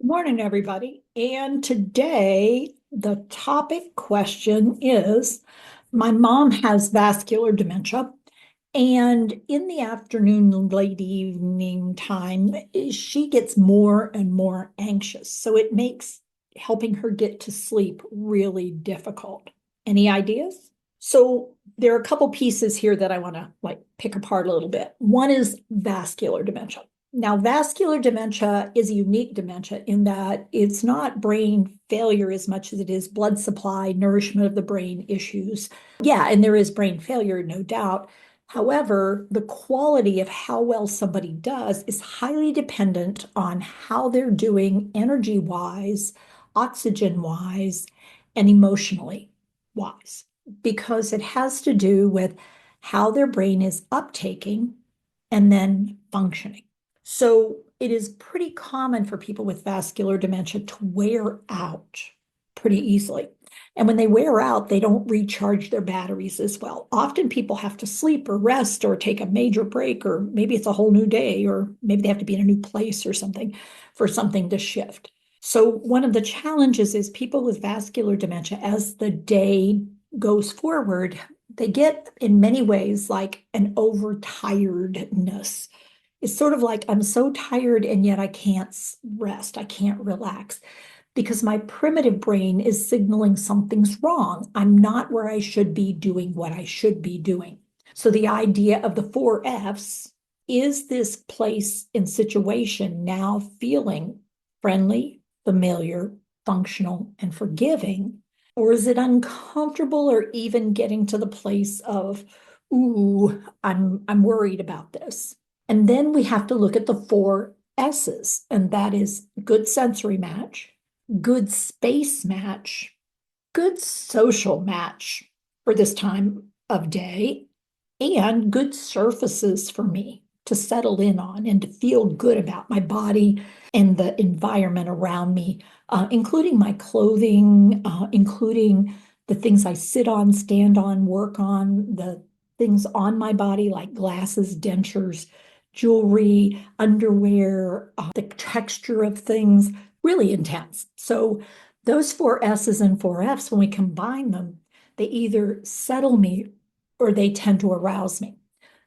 Morning, everybody. And today, the topic question is my mom has vascular dementia. And in the afternoon, late evening time, she gets more and more anxious. So it makes helping her get to sleep really difficult. Any ideas? So there are a couple pieces here that I want to pick apart a little bit. One is vascular dementia. Now, vascular dementia is a unique dementia in that it's not brain failure as much as it is blood supply, nourishment of the brain issues. Yeah, and there is brain failure, no doubt. However, the quality of how well somebody does is highly dependent on how they're doing energy wise, oxygen wise, and emotionally wise, because it has to do with how their brain is uptaking and then functioning. So it is pretty common for people with vascular dementia to wear out pretty easily. And when they wear out, they don't recharge their batteries as well. Often people have to sleep or rest or take a major break, or maybe it's a whole new day, or maybe they have to be in a new place or something for something to shift. So one of the challenges is people with vascular dementia, as the day goes forward, they get in many ways like an overtiredness. It's sort of like I'm so tired and yet I can't rest. I can't relax because my primitive brain is signaling something's wrong. I'm not where I should be doing what I should be doing. So the idea of the four F's, is this place and situation now feeling friendly, familiar, functional, and forgiving? Or is it uncomfortable or even getting to the place of, ooh, I'm worried about this? And then we have to look at the four S's, and that is good sensory match, good space match, good social match for this time of day, and good surfaces for me to settle in on and to feel good about my body and the environment around me, including my clothing, including the things I sit on, stand on, work on, the things on my body like glasses, dentures, jewelry, underwear, the texture of things, really intense. So those four S's and four F's, when we combine them, they either settle me or they tend to arouse me.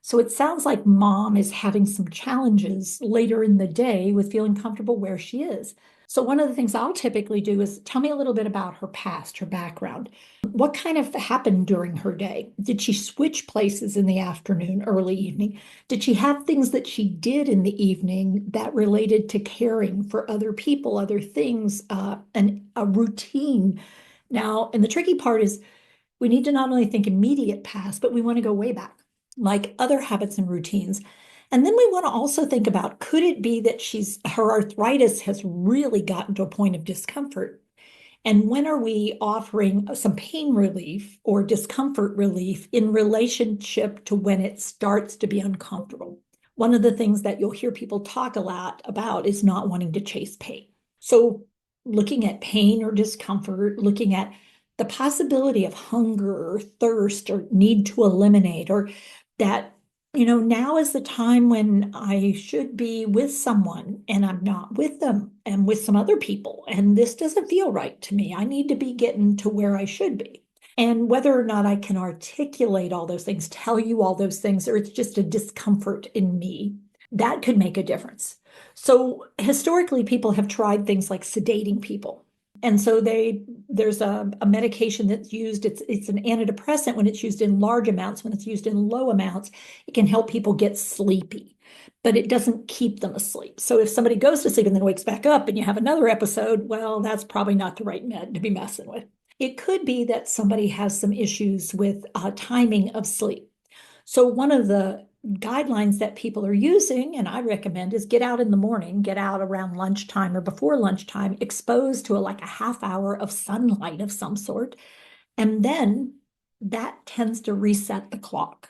So it sounds like mom is having some challenges later in the day with feeling comfortable where she is. So one of the things I'll typically do is tell me a little bit about her past, her background. What kind of happened during her day? Did she switch places in the afternoon, early evening? Did she have things that she did in the evening that related to caring for other people, other things, and a routine? Now, and the tricky part is we need to not only think immediate past, but we want to go way back, like other habits and routines. And then we want to also think about, could it be that her arthritis has really gotten to a point of discomfort? And when are we offering some pain relief or discomfort relief in relationship to when it starts to be uncomfortable? One of the things that you'll hear people talk a lot about is not wanting to chase pain. So looking at pain or discomfort, looking at the possibility of hunger or thirst or need to eliminate, or that, now is the time when I should be with someone and I'm not with them and with some other people. And this doesn't feel right to me. I need to be getting to where I should be. And whether or not I can articulate all those things, tell you all those things, or it's just a discomfort in me, that could make a difference. So historically, people have tried things like sedating people. And so there's a medication that's used, it's an antidepressant when it's used in large amounts. When it's used in low amounts, it can help people get sleepy, but it doesn't keep them asleep. So if somebody goes to sleep and then wakes back up and you have another episode, well, that's probably not the right med to be messing with. It could be that somebody has some issues with timing of sleep. So one of the guidelines that people are using, and I recommend, is get out in the morning, get out around lunchtime or before lunchtime, exposed to like a half hour of sunlight of some sort. And then that tends to reset the clock.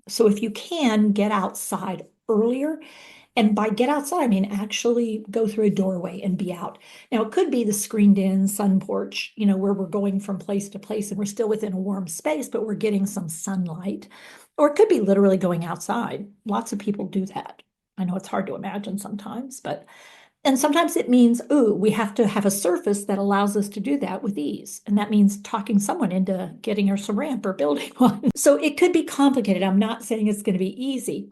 So if you can get outside earlier, and by get outside, I mean actually go through a doorway and be out. Now, it could be the screened in sun porch, where we're going from place to place and we're still within a warm space, but we're getting some sunlight. Or it could be literally going outside. Lots of people do that. I know it's hard to imagine sometimes, but And sometimes it means, ooh, we have to have a surface that allows us to do that with ease. And that means talking someone into getting us a ramp or building one. So it could be complicated. I'm not saying it's going to be easy.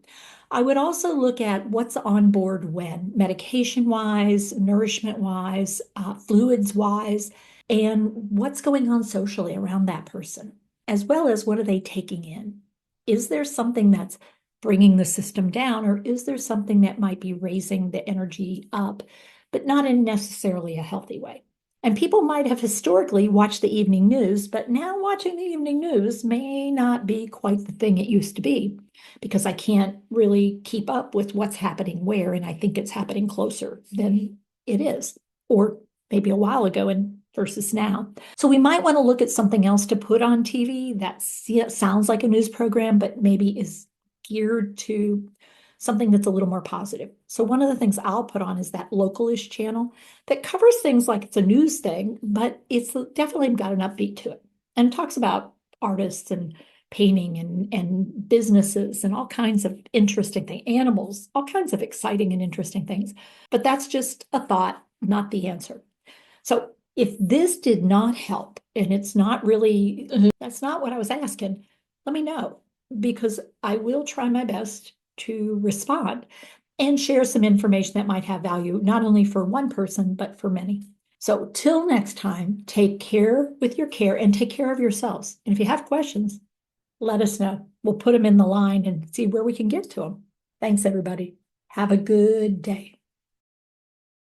I would also look at what's on board when, medication wise, nourishment wise, fluids wise, and what's going on socially around that person, as well as what are they taking in? Is there something that's bringing the system down, or is there something that might be raising the energy up, but not in necessarily a healthy way? And people might have historically watched the evening news, but now watching the evening news may not be quite the thing it used to be because I can't really keep up with what's happening where, and I think it's happening closer than it is, or maybe a while ago and versus now. So we might want to look at something else to put on TV that sounds like a news program, but maybe is geared to something that's a little more positive. So one of the things I'll put on is that localish channel that covers things like it's a news thing, but it's definitely got an upbeat to it and talks about artists and painting and businesses and all kinds of interesting things, animals, all kinds of exciting and interesting things. But that's just a thought, not the answer. So if this did not help and it's not really, that's not what I was asking, let me know because I will try my best to respond and share some information that might have value, not only for one person, but for many. So till next time, take care with your care and take care of yourselves. And if you have questions, let us know. We'll put them in the line and see where we can get to them. Thanks, everybody. Have a good day.